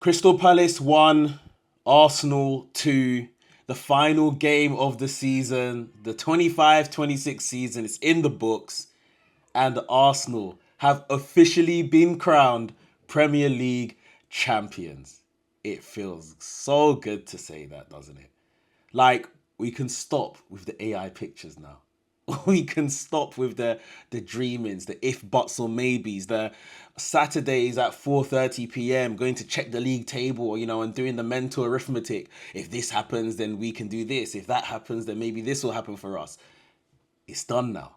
Crystal Palace 1, Arsenal 2. The final game of the season, the 25-26 season, is in the books, and Arsenal have officially been crowned Premier League champions. It feels so good to say that, doesn't it? Like, we can stop with the AI pictures now. We can stop with the dreamings, the if buts or maybes, the Saturdays at 4:30 p.m. going to check the league table, and doing the mental arithmetic. If this happens, then we can do this. If that happens, then maybe this will happen for us. It's done now.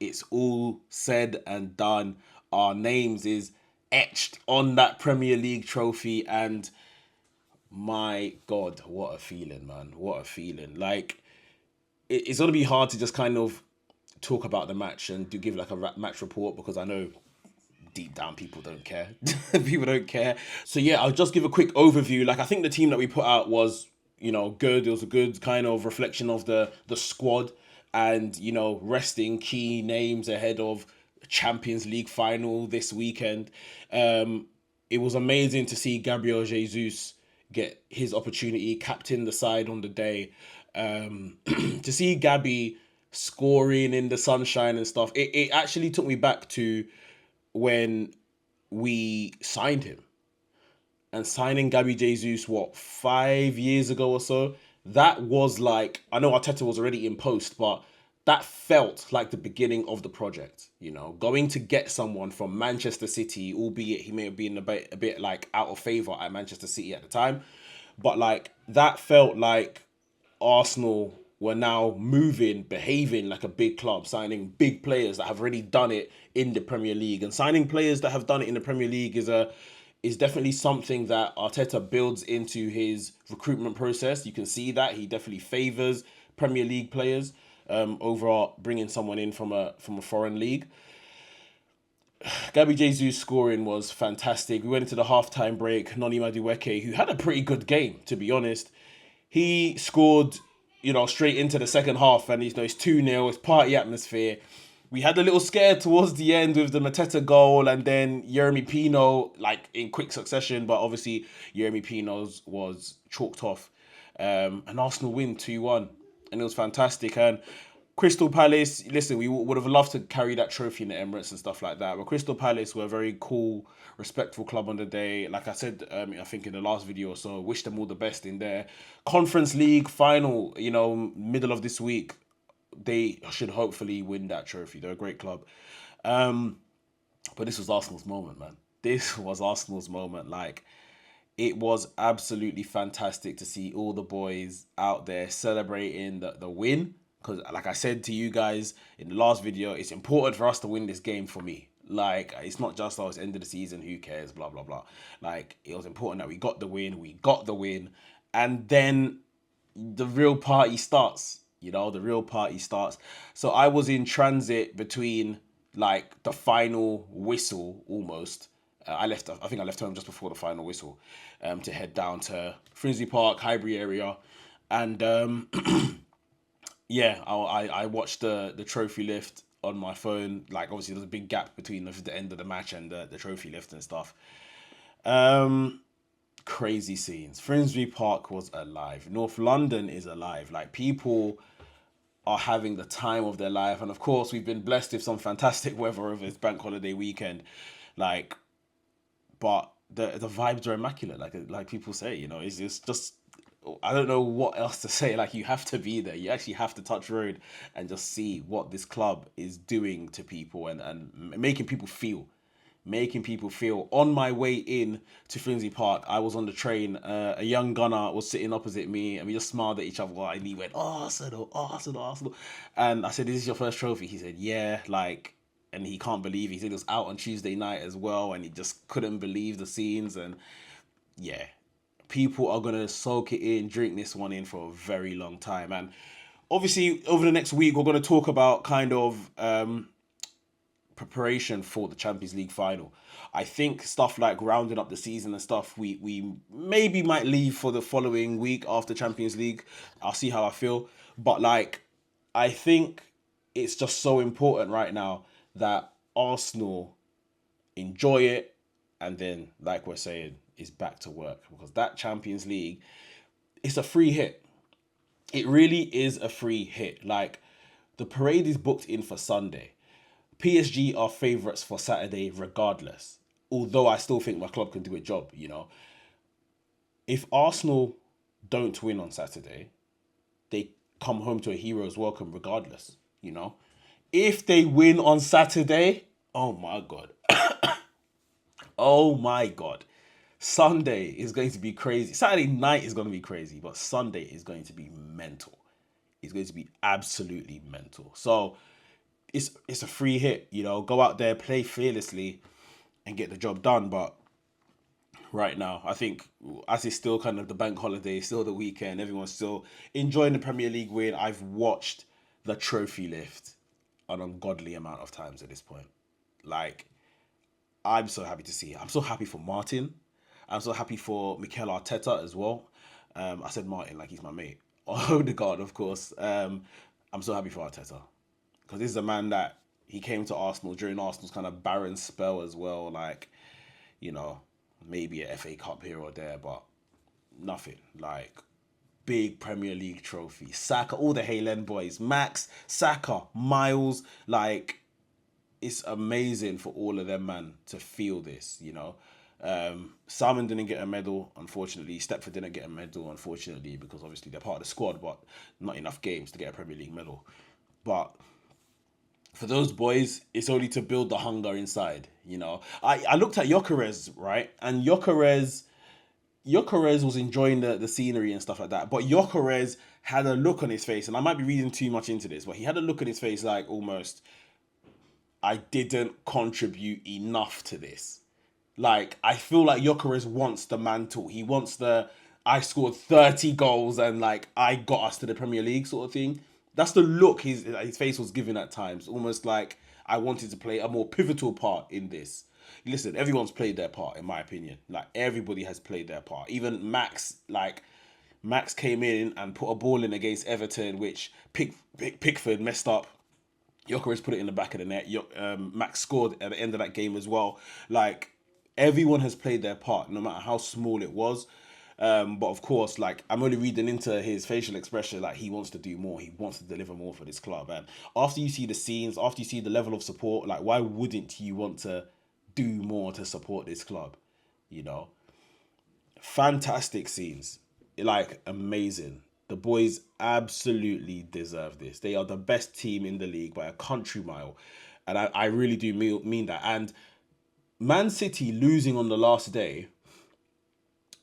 It's all said and done. Our names is etched on that Premier League trophy, and my God, what a feeling, man! What a feeling! Like, it's gonna be hard to just kind of talk about the match and do give like a match report, because I know deep down people don't care. People don't care. So yeah, I'll just give a quick overview. Like, I think the team that we put out was, good. It was a good kind of reflection of the squad, and resting key names ahead of Champions League final this weekend. It was amazing to see Gabriel Jesus get his opportunity, captain the side on the day. To see Gabby scoring in the sunshine and stuff, it actually took me back to when we signed him. And signing Gabby Jesus, what, 5 years ago or so? That was like, I know Arteta was already in post, but that felt like the beginning of the project. Going to get someone from Manchester City, albeit he may have been a bit like out of favour at Manchester City at the time, but like that felt like Arsenal were now moving, behaving like a big club, signing big players that have already done it in the Premier League. And signing players that have done it in the Premier League is definitely something that Arteta builds into his recruitment process. You can see that he definitely favours Premier League players over bringing someone in from a foreign league. Gabby Jesus scoring was fantastic. We went into the halftime break. Noni Madueke, who had a pretty good game, to be honest, he scored, straight into the second half, and it's 2-0. It's party atmosphere. We had a little scare towards the end with the Mateta goal, and then Jeremy Pino, like in quick succession, but obviously Jeremy Pino's was chalked off. And Arsenal win 2-1, and it was fantastic. And Crystal Palace, listen, we would have loved to carry that trophy in the Emirates and stuff like that. But Crystal Palace were a very cool, respectful club on the day. Like I said, I think in the last video or so, wish them all the best in their Conference League final, middle of this week. They should hopefully win that trophy. They're a great club. But this was Arsenal's moment, man. This was Arsenal's moment. Like, it was absolutely fantastic to see all the boys out there celebrating the win. Because, like I said to you guys in the last video, it's important for us to win this game for me. Like, it's not just, it's end of the season, who cares, blah, blah, blah. Like, it was important that we got the win. We got the win. And then the real party starts. The real party starts. So I was in transit between, like, the final whistle almost. I think I left home just before the final whistle to head down to Finsbury Park, Highbury area. And yeah, I watched the trophy lift on my phone. Like, obviously, there's a big gap between the end of the match and the trophy lift and stuff. Crazy scenes. Finsbury Park was alive. North London is alive. Like, people are having the time of their life. And of course, we've been blessed with some fantastic weather over this bank holiday weekend. Like, but the vibes are immaculate. Like people say, it's just I don't know what else to say. Like, you have to be there. You actually have to touch road and just see what this club is doing to people, and making people feel. Making people feel. On my way in to Finsbury Park, I was on the train. A young gunner was sitting opposite me, and we just smiled at each other. And he went, Arsenal, Arsenal, Arsenal. And I said, "This is your first trophy?" He said, "Yeah." Like, and he can't believe it. He said it was out on Tuesday night as well, and he just couldn't believe the scenes. And yeah, people are gonna soak it in, drink this one in for a very long time. And obviously, over the next week, we're gonna talk about kind of preparation for the Champions League final. I think stuff like rounding up the season and stuff, we maybe might leave for the following week after Champions League. I'll see how I feel. But like, I think it's just so important right now that Arsenal enjoy it, and then, like we're saying, is back to work, because that Champions League, it's a free hit. It really is a free hit. Like, the parade is booked in for Sunday. PSG are favourites for Saturday regardless. Although I still think my club can do a job, you know. If Arsenal don't win on Saturday, they come home to a hero's welcome regardless, you know. If they win on Saturday, oh my God. Oh my God. Sunday is going to be crazy. Saturday night is going to be crazy, but Sunday is going to be mental. It's going to be absolutely mental. So it's a free hit, you know. Go out there, play fearlessly, and get the job done. But right now, I think as it's still kind of the bank holiday, still the weekend, everyone's still enjoying the Premier League win. I've watched the trophy lift an ungodly amount of times at this point. Like, I'm so happy to see it. I'm so happy for Martin. I'm so happy for Mikel Arteta as well. I said Martin like he's my mate. Odegaard, of course. I'm so happy for Arteta, because this is a man that he came to Arsenal during Arsenal's kind of barren spell as well. Like, you know, maybe a FA Cup here or there, but nothing. Like, big Premier League trophy. Saka, all the Haaland boys. Max, Saka, Miles. Like, it's amazing for all of them, man, to feel this, you know. Salmon didn't get a medal, unfortunately. Stepford didn't get a medal, unfortunately, because obviously they're part of the squad, but not enough games to get a Premier League medal. But for those boys, it's only to build the hunger inside, you know. I looked at Gyökeres, right? And Gyökeres was enjoying the scenery and stuff like that. But Gyökeres had a look on his face, and I might be reading too much into this, but he had a look on his face like, almost, I didn't contribute enough to this. Like, I feel like Gyökeres wants the mantle. He wants the, I scored 30 goals and, like, I got us to the Premier League sort of thing. That's the look his face was giving at times. Almost like I wanted to play a more pivotal part in this. Listen, everyone's played their part, in my opinion. Like, everybody has played their part. Even Max, like, Max came in and put a ball in against Everton, which Pickford messed up. Gyökeres put it in the back of the net. Max scored at the end of that game as well. Like, everyone has played their part, no matter how small it was. But of course, like, I'm only reading into his facial expression, like, he wants to do more. He wants to deliver more for this club. And after you see the scenes, after you see the level of support, like, why wouldn't you want to do more to support this club? You know? Fantastic scenes. Like, amazing. The boys absolutely deserve this. They are the best team in the league by a country mile. And I really do mean that. And Man City losing on the last day,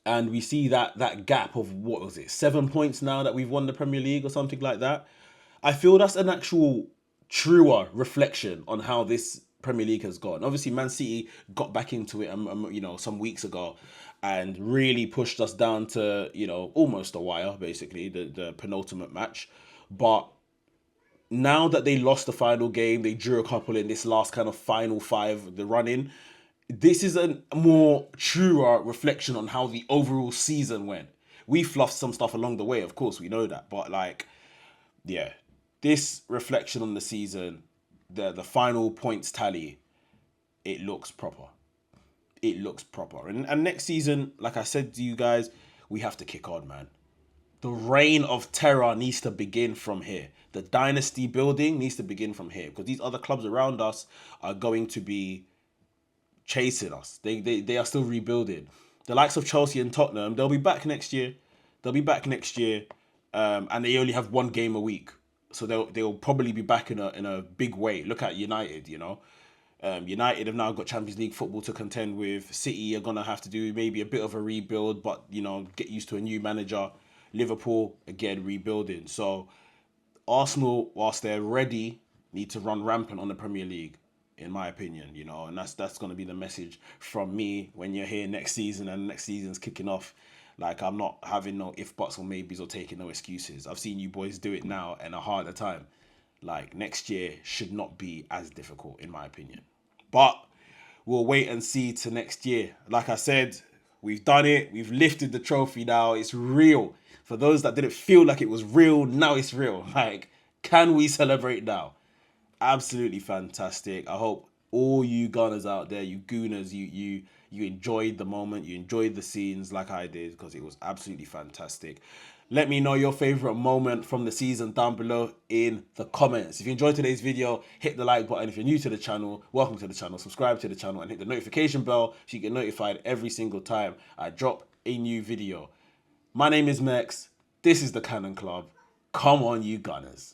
and we see that gap of, what was it, 7 points now that we've won the Premier League or something like that. I feel that's an actual truer reflection on how this Premier League has gone. Obviously, Man City got back into it, you know, some weeks ago, and really pushed us down to, you know, almost a wire, basically, the penultimate match. But now that they lost the final game, they drew a couple in this last kind of final five, the run-in. This is a more truer reflection on how the overall season went. We fluffed some stuff along the way, of course, we know that. But, like, yeah, this reflection on the season, the final points tally, it looks proper. It looks proper. And next season, like I said to you guys, we have to kick on, man. The reign of terror needs to begin from here. The dynasty building needs to begin from here, because these other clubs around us are going to be chasing us. They are still rebuilding. The likes of Chelsea and Tottenham, they'll be back next year. And they only have one game a week, so they'll probably be back in a big way. Look at United, you know. United have now got Champions League football to contend with. City are gonna have to do maybe a bit of a rebuild, but, you know, get used to a new manager. Liverpool, again, rebuilding. So Arsenal, whilst they're ready, need to run rampant on the Premier League, in my opinion, you know. And that's going to be the message from me when you're here next season and next season's kicking off. Like, I'm not having no if, buts, or maybes, or taking no excuses. I've seen you boys do it now and a harder time. Like, next year should not be as difficult, in my opinion. But we'll wait and see to next year. Like I said, we've done it. We've lifted the trophy now. It's real. For those that didn't feel like it was real, now it's real. Like, can we celebrate now? Absolutely fantastic. I hope all you Gunners out there, you Gooners, you you enjoyed the moment, you enjoyed the scenes like I did, because it was absolutely fantastic. Let me know your favorite moment from the season down below in the comments. If you enjoyed today's video, hit the like button. If you're new to the channel, welcome to the channel. Subscribe to the channel and hit the notification bell so you get notified every single time I drop a new video. My name is Mekz. This is the Cannon Club. Come on, you Gunners.